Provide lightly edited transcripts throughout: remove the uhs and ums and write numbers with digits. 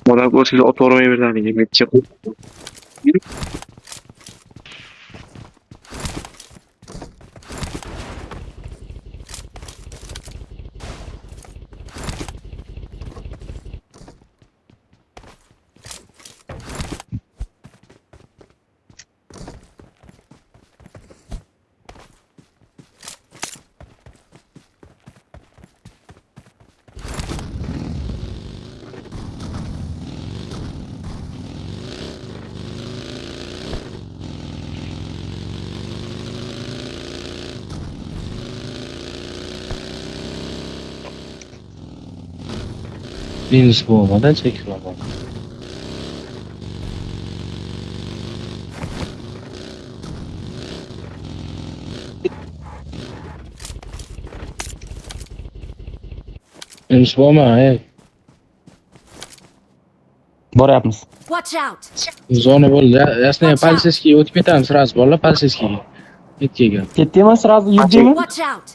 Ona ko'rsiz ot olmay berdi. Yemek yok. Birinci bu olmadan çekil ama. Birinci bu ama Boryapmiz. Watch out! zona bo'ldi. Ясный полицейский o'tib ketamiz sразу bolalar полицейскийga. Ketga. Ketdingmi? Sразу yurdingmi? Watch out!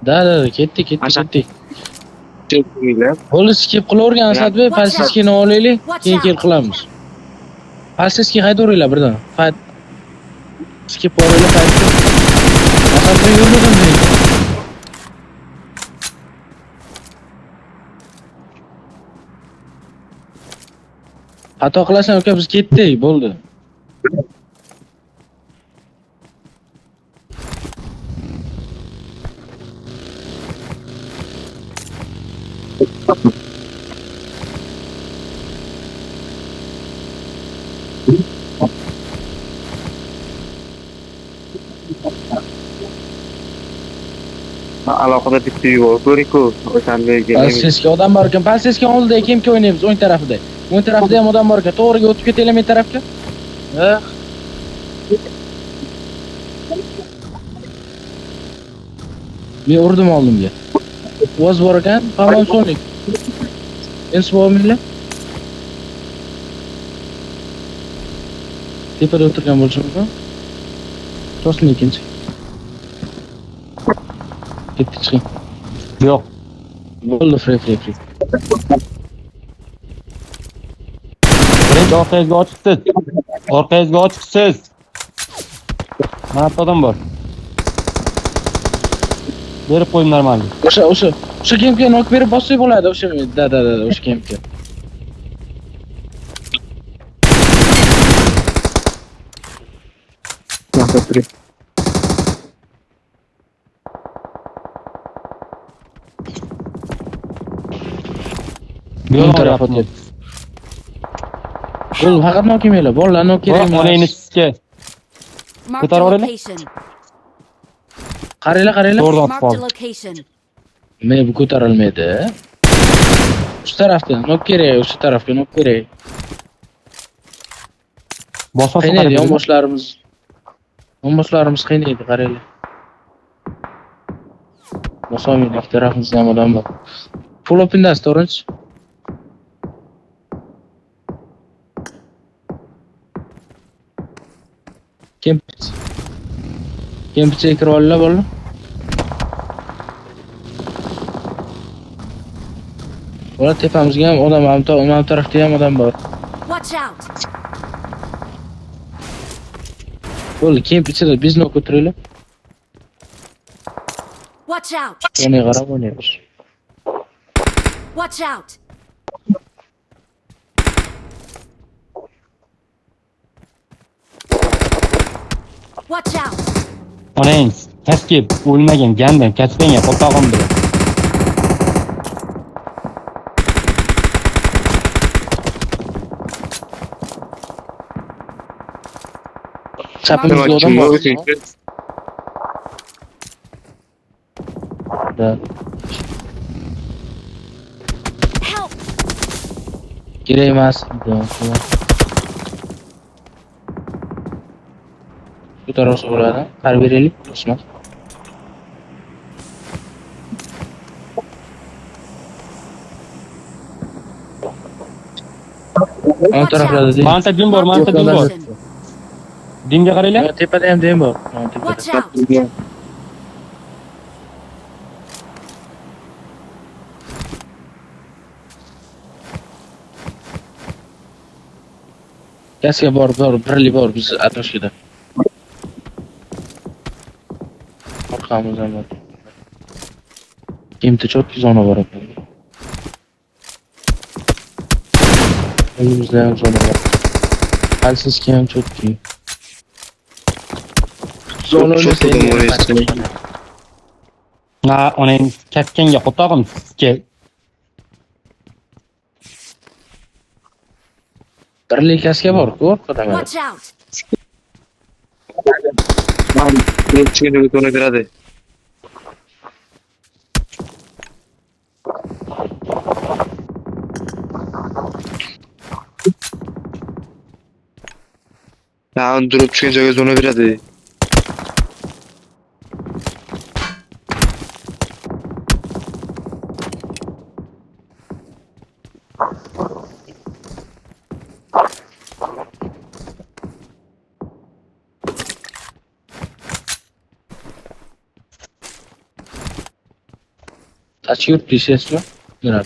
Da, ketdik. Çektiler. Polis kelib qilavergan Asadbek, politsiyskiyni olaylik, keyin kelib qilamiz. Politsiyskiy haydaveringlar birdan. Skip olaylik, qaytib. Asadbek yo'ldan deydi. Xato qilasan uka, biz ketdik, bo'ldi. Alohida bitta uy bor. Ko'ring-ku, o'shanday Politsiyskiy odam bor ekan. Politsiyskiy oldida kim o'ynaymiz o'ng tarafida. O'ng tarafda ham odam bor ekan. To'g'riga o'tib ketaylik men tarafga. Men urdim oldimga. O'z bor ekan, hamon so'nik. Endi bo'lmaylar. Tepada o'tirgan bo'lishi mumkin. To'sin ikkinchi. Ketdi chiqing. Yo'q. Bo'ldi, free. Birinchi orqangizga ochiqsiz. Orqangizga ochiqsiz. Mana bu odam bor. Berib qo'ying normal. O'sha kimga nok berib bossak bo'ladi, o'sha o'sha kimga. Yo'q tarafga. Bo'l, faqat nok yemanglar. Bolalar nok kerak emas. Onangni sizga. Marked a Ko'tarib olaylik. location. Qaranglar. To'g'ri Marked a qoldi. location. Men bu ko'tarilmaydi. Shu tarafdan nok kerak, o'sha tarafga nok kerak. Boshqa Qiynaydi yonboshlarimiz qiynaydi, qaranglar. Bosamaylik, tarafimizda ham odam bor. Full opindas, to'g'rinchi? Kempchiga kirib olinglar, bolalar. Bola tepamizga ham odam, ham tarafda ham odam bor. Watch out! Bo'ldi, kemp ichida bizni o'tiraylik. Watch out! O'ynay qarab o'ynaymiz. Watch out! Watch out! Onangiz kasbga o'lmagan gandan kasbanga qo'tog'im bilan. Chapimizda odam bor. Da. Help! Kerak emas. Bu tarafga bo'ladi. Qarab beraylik, Usmon. On taraflarda deydi. Manta jim bor. Dimga qaranglar. Tepada ham dem bor. Ha, tepada. Watch out! Gazga bor, birli bor biz atroshida. Orqamizdan bor. Kimda çok zona var ekan. Önümüzde ham zona var. Halsizki ham çok iyi. Zona Çok o'ynasa buldum oraya endi. işte. Ha, onun kapkanga xotog'im sizga. Birli gazga bor-ku orqada mana. Watch out! Lan durup çıkınca bir tane biradi. Ya durup çıkınca göz ona biradi. Kaç yurt diyeceğiz mi? Mira.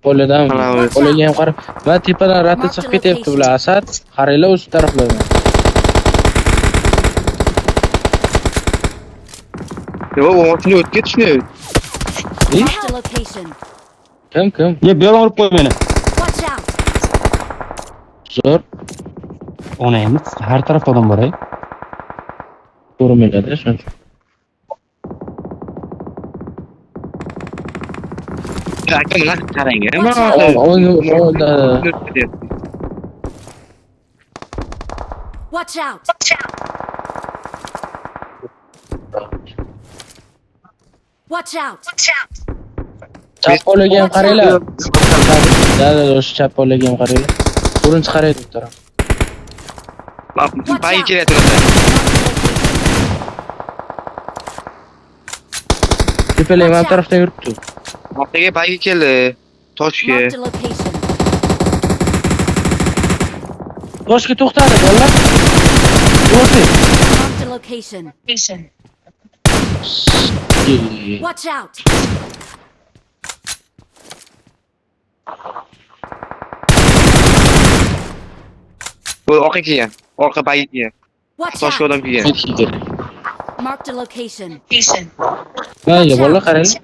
Qo'lidan, Ana, qo'liga ham qarab. Va tepadan rati chiqib ketyapti bular Asad. Qaranglar o'z taraflardan. Ya o maçını öt geçmiyor. Marked a location. Kim? Ye, bu yoqqa urib qo'y meni. Watch out! Zo'r. Ona emas, har tarafda odam bor, ay. Ko'rmaydi shuncha. Kanka lan karang ya. Watch out! Watch out! Chap qo'liga ham qaranglar. Da, o'sha chap qo'liga ham qaranglar. Birinchi qaraydi bu taraf. Pay kelyapti. Tepalar ham tarafdan yuribdi. Ortaga pay keldi. Toshga. Marked a location. Toshga to'xtadi bolalar. To'xtadi. Marked a location. Watch out! Bu orqa kelgan. Orqa pay kelgan. Watch Toshga out! odam kelgan. Metki kerak. Marked a location. Mayli bolalar qaranglar.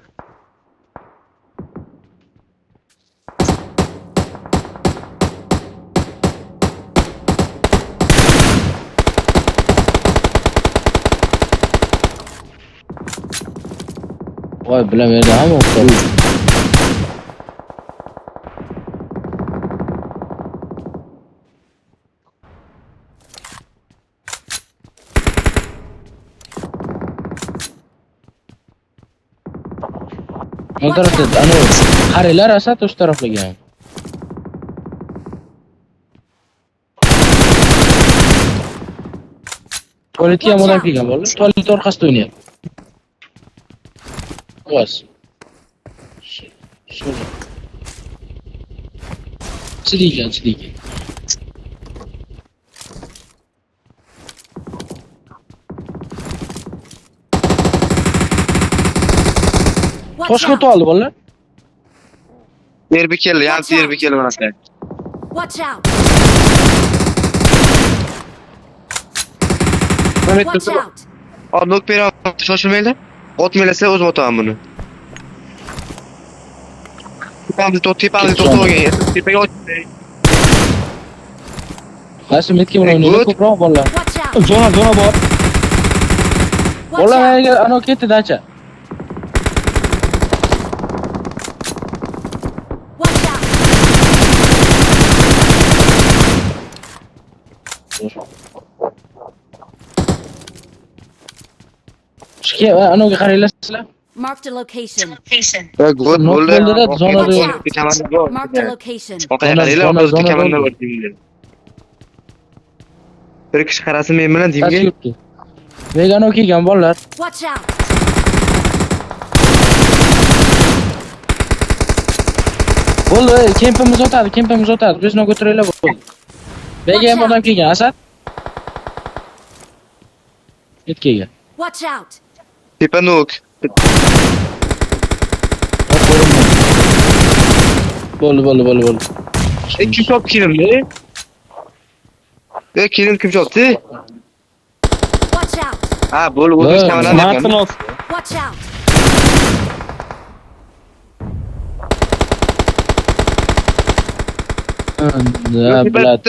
Voy bilamaydi ham o'xshab. Bu tarafda ana qaranglar Asad o'sha taraflarga ham. Tualetga ham odam kelgan bolalar. Tualet orqasida o'ynayapti. Bas. Şöyle. Çiliyken. Watch Toshga out! o'tib oldi bolalar. Yer bir keldi. Yansi yer bir keldi mana sen. Watch out! Mehmet Watch tutun. out! Abi nok beri attı. Şaşırmayla. Otmelese o'z otaman buni. Tepamda to'xtagan. Tepaga o'tdi. Qaysi metki bilan o'ynaydi ko'proq bolalar. Watch out! Zona bor. Watch Bolalar out! nega ana ketdi dacha. Watch out! Shike anoga qaranglar sizlar. Marked a location. Ya gol Nok bo'ldi. bo'ldi-da, zonada Marked a location. Orqaga qaranglar, Zona biz kamanda bo'ldi. bor deyimlar. Bir kishi qarasin men bilan Qaysi deyimga. yurtdi? Vegano kelgan bolalar. Watch out! Bo'ldi, kempimiz o'tadi. Bizni ko'taraylar bo'ldi. Bega ham odam kelgan, Asad. Ket kelgan. Watch out! Tepa nok. Bo'ldi. Kim chopdi kilimni? Kilim kim chopdi? Watch out! Ha, bo'ldi, o'zish kamerani Martin yakan. olsun. Watch out! Bilat.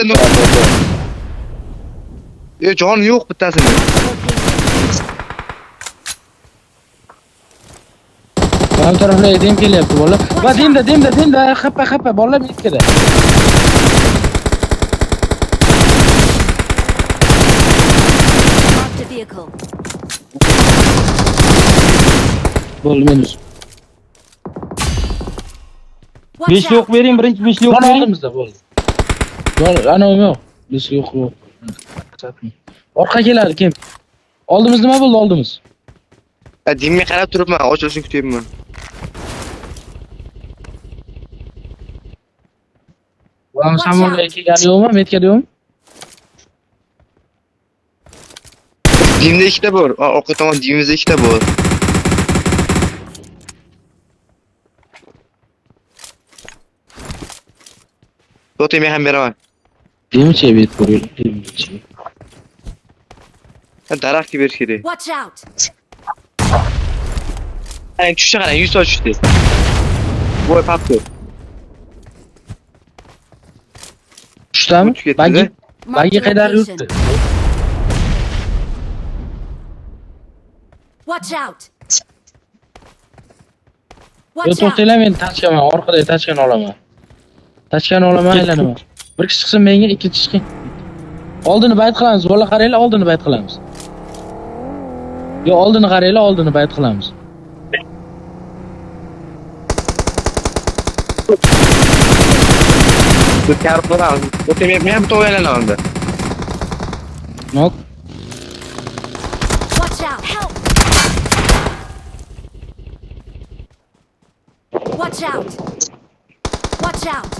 Joni yo'q bittasini. Ham taraflar edim kelyapti bola. Va demda, xappa, bolalar metkada. Marked a vehicle. Bo'ldi menus. Watch 5 yo'q out! bering, birinchi 5 yo'q Mana bering. oldimizda bo'ldi. Ana yo'q. Biz yo'q. Orqa keladi kim? Oldimiz nima bo'ldi oldimiz? Dimga qarab turibman, ochilishini kutyapman. Va samolyotga kelgani yo'qmi? Metkada yo'qmi? Dimda ikkita bor. Orqa tomon dimimizda ikkita bor. To'g'ri, men ham beraman. Demchi bet ko'ryapti. Daraxtga berish kerak. Watch out! Qarang, tushdi qarang, 100 soat tushdi. Voy, papdi. Tushdami? Uch ketdi-da. Bagi Marked a qaydar location. yurtdi. Watch out! Yo, Watch out! to'xtanglar, men tachkaman, orqada tachkani olaman. Aylanaman. Bir kishi chiqsin menga, ikkinchi chiqing. Oldini bayt qilamiz, bola qaranglar, oldini bayt qilamiz. Yo, oldini qaranglar, oldini bayt qilamiz. Karib qo'yamiz. To'g'ri, men ham to'g'rilanaman unda. Nok. Watch out! Help! Watch out! Watch out!